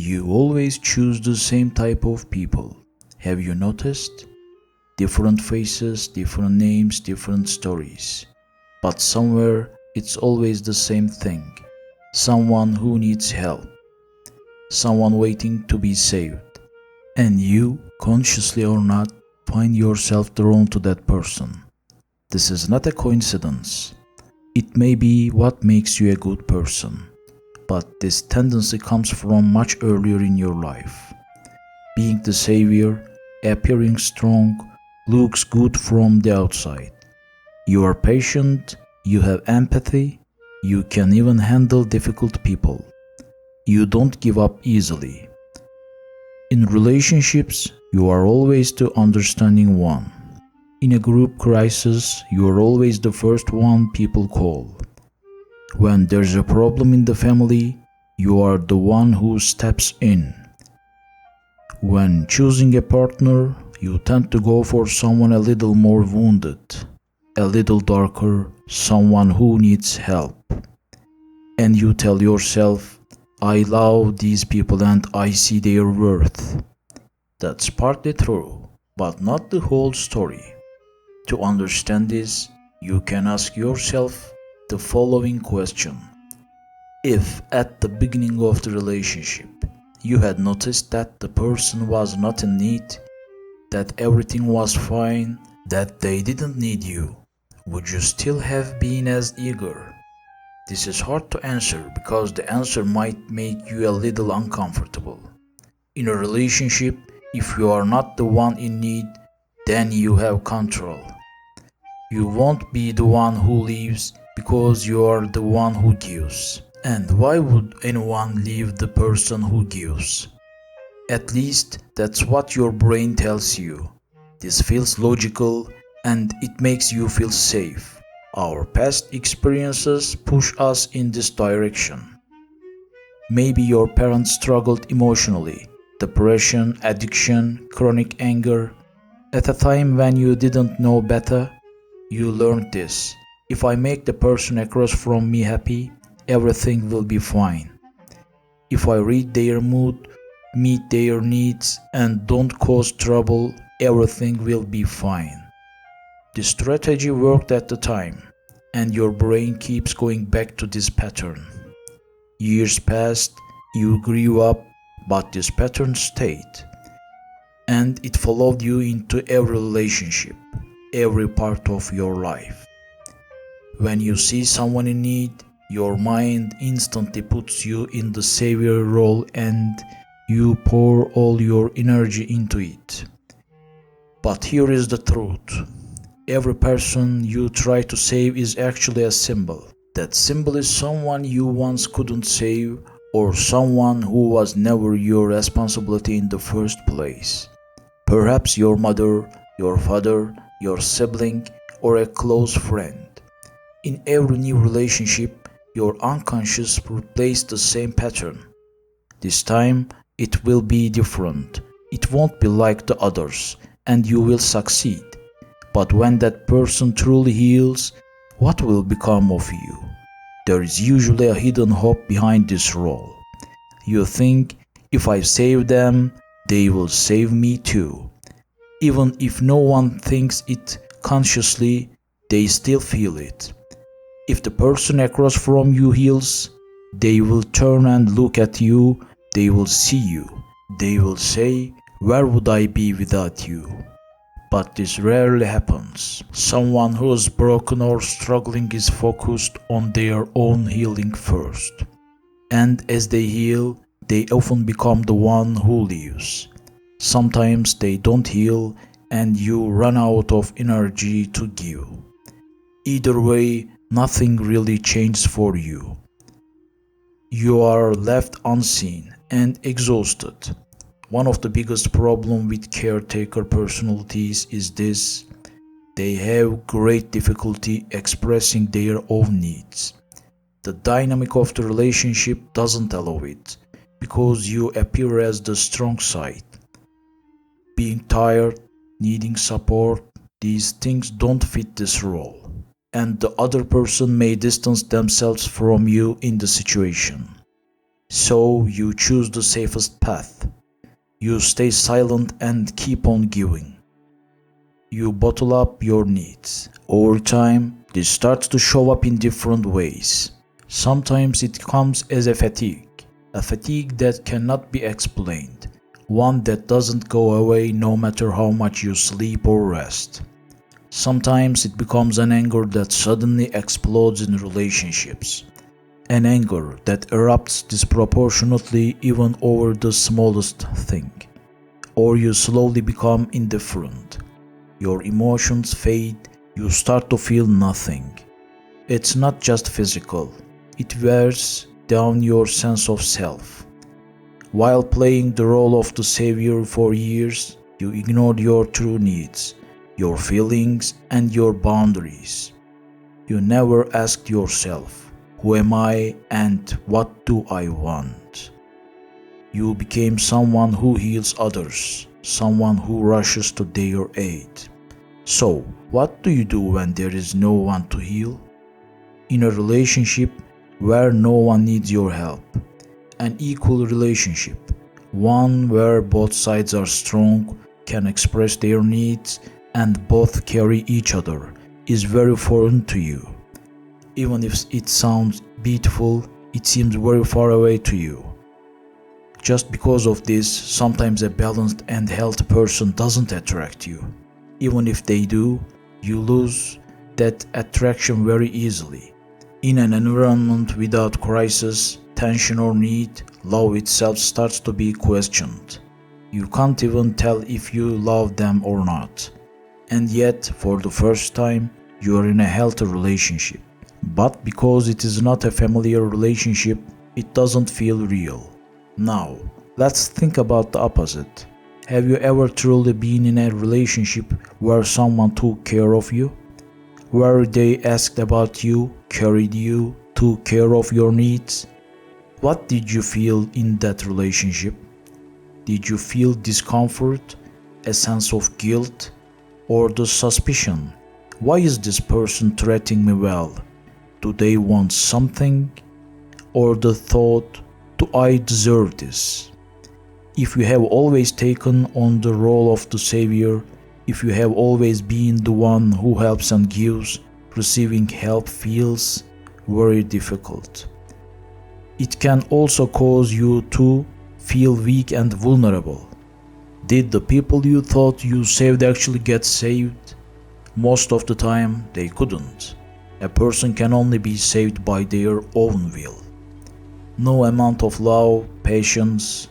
You always choose the same type of people. Have you noticed? Different faces, different names, different stories. But somewhere it's always the same thing. Someone who needs help. Someone waiting to be saved. And you, consciously or not, find yourself drawn to that person. This is not a coincidence. It may be what makes you a good person. But this tendency comes from much earlier in your life. Being the savior, appearing strong, looks good from the outside. You are patient, you have empathy, you can even handle difficult people. You don't give up easily. In relationships, you are always the understanding one. In a group crisis, you are always the first one people call. When there's a problem in the family, you are the one who steps in. When choosing a partner, you tend to go for someone a little more wounded, a little darker, someone who needs help. And you tell yourself, I love these people and I see their worth. That's partly true, but not the whole story. To understand this, you can ask yourself the following question. If at the beginning of the relationship you had noticed that the person was not in need, that everything was fine, that they didn't need you, would you still have been as eager? This is hard to answer because the answer might make you a little uncomfortable. In a relationship, if you are not the one in need, then you have control. You won't be the one who leaves because you are the one who gives. And why would anyone leave the person who gives? At least that's what your brain tells you. This feels logical and it makes you feel safe. Our past experiences push us in this direction. Maybe your parents struggled emotionally, depression, addiction, chronic anger. At a time when you didn't know better, you learned this. If I make the person across from me happy, everything will be fine. If I read their mood, meet their needs, and don't cause trouble, everything will be fine. The strategy worked at the time, and your brain keeps going back to this pattern. Years passed, you grew up, but this pattern stayed. And it followed you into every relationship, every part of your life. When you see someone in need, your mind instantly puts you in the savior role and you pour all your energy into it. But here is the truth. Every person you try to save is actually a symbol. That symbol is someone you once couldn't save or someone who was never your responsibility in the first place. Perhaps your mother, your father, your sibling, or a close friend. In every new relationship, your unconscious replaces the same pattern. This time, it will be different. It won't be like the others, and you will succeed. But when that person truly heals, what will become of you? There is usually a hidden hope behind this role. You think, if I save them, they will save me too. Even if no one thinks it consciously, they still feel it. If the person across from you heals, they will turn and look at you, they will see you, they will say, where would I be without you? But this rarely happens. Someone who is broken or struggling is focused on their own healing first. And as they heal, they often become the one who leaves. Sometimes they don't heal and you run out of energy to give. Either way, nothing really changes for you. You are left unseen and exhausted. One of the biggest problems with caretaker personalities is this: they have great difficulty expressing their own needs. The dynamic of the relationship doesn't allow it, because you appear as the strong side. Being tired, needing support, these things don't fit this role, and the other person may distance themselves from you in the situation. So you choose the safest path. You stay silent and keep on giving. You bottle up your needs. Over time, this starts to show up in different ways. Sometimes it comes as a fatigue that cannot be explained, one that doesn't go away no matter how much you sleep or rest. Sometimes it becomes an anger that suddenly explodes in relationships, an anger that erupts disproportionately even over the smallest thing. Or you slowly become indifferent. Your emotions fade, you start to feel nothing. It's not just physical, it wears down your sense of self. While playing the role of the savior for years, you ignored your true needs, your feelings, and your boundaries. You never asked yourself, who am I and what do I want? You became someone who heals others, someone who rushes to their aid. So, what do you do when there is no one to heal? In a relationship where no one needs your help, an equal relationship, one where both sides are strong, can express their needs, and both carry each other, is very foreign to you. Even if it sounds beautiful, it seems very far away to you. Just because of this, sometimes a balanced and healthy person doesn't attract you. Even if they do, you lose that attraction very easily. In an environment without crisis, tension or need, love itself starts to be questioned. You can't even tell if you love them or not. And yet, for the first time, you are in a healthy relationship. But because it is not a familiar relationship, it doesn't feel real. Now, let's think about the opposite. Have you ever truly been in a relationship where someone took care of you? Where they asked about you, carried you, took care of your needs? What did you feel in that relationship? Did you feel discomfort, a sense of guilt, or the suspicion? Why is this person treating me well? Do they want something? Or the thought, do I deserve this? If you have always taken on the role of the savior, if you have always been the one who helps and gives, receiving help feels very difficult. It can also cause you to feel weak and vulnerable. Did the people you thought you saved actually get saved? Most of the time, they couldn't. A person can only be saved by their own will. No amount of love, patience,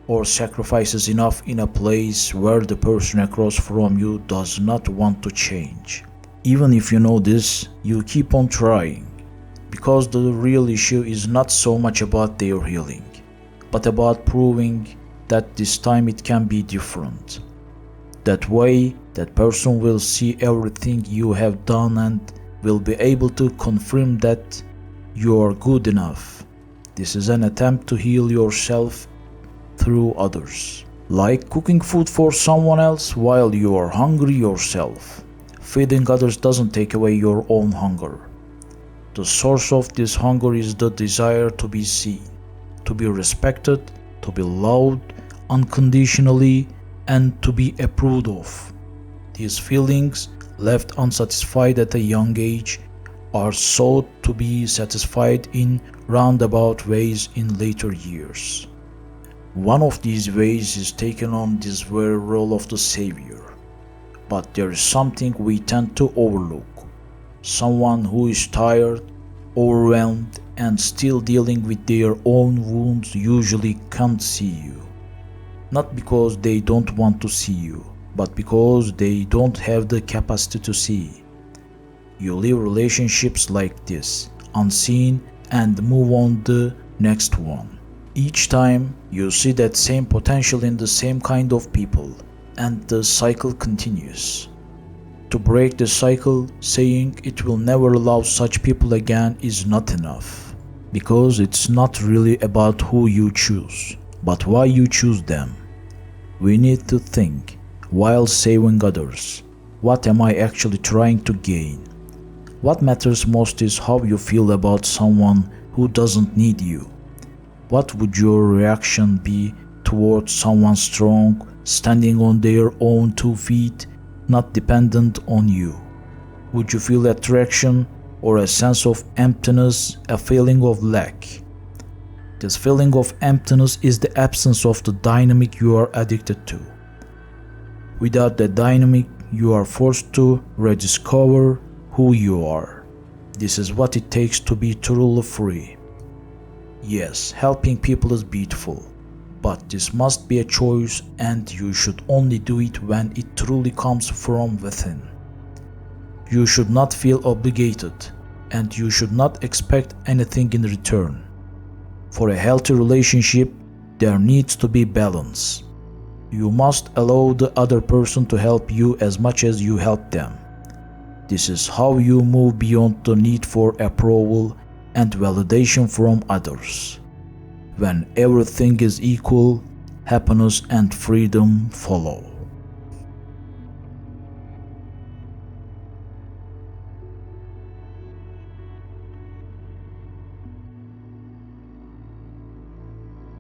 or sacrifice is enough in a place where the person across from you does not want to change. Even if you know this, you keep on trying, because the real issue is not so much about their healing, but about proving that this time it can be different. That way, that person will see everything you have done and will be able to confirm that you are good enough. This is an attempt to heal yourself through others. Like cooking food for someone else while you are hungry yourself. Feeding others doesn't take away your own hunger. The source of this hunger is the desire to be seen, to be respected, to be loved unconditionally, and to be approved of. These feelings, left unsatisfied at a young age, are sought to be satisfied in roundabout ways in later years. One of these ways is taking on this very role of the savior. But there is something we tend to overlook. Someone who is tired, overwhelmed, and still dealing with their own wounds usually can't see you. Not because they don't want to see you, but because they don't have the capacity to see. You leave relationships like this, unseen, and move on the next one. Each time you see that same potential in the same kind of people, and the cycle continues. To break the cycle, saying it will never love such people again is not enough, because it's not really about who you choose, but why you choose them. We need to think, while saving others, what am I actually trying to gain? What matters most is how you feel about someone who doesn't need you. What would your reaction be towards someone strong, standing on their own 2 feet, not dependent on you? Would you feel attraction or a sense of emptiness, a feeling of lack? This feeling of emptiness is the absence of the dynamic you are addicted to. Without the dynamic, you are forced to rediscover who you are. This is what it takes to be truly free. Yes, helping people is beautiful, but this must be a choice, and you should only do it when it truly comes from within. You should not feel obligated, and you should not expect anything in return. For a healthy relationship, there needs to be balance. You must allow the other person to help you as much as you help them. This is how you move beyond the need for approval and validation from others. When everything is equal, happiness and freedom follow.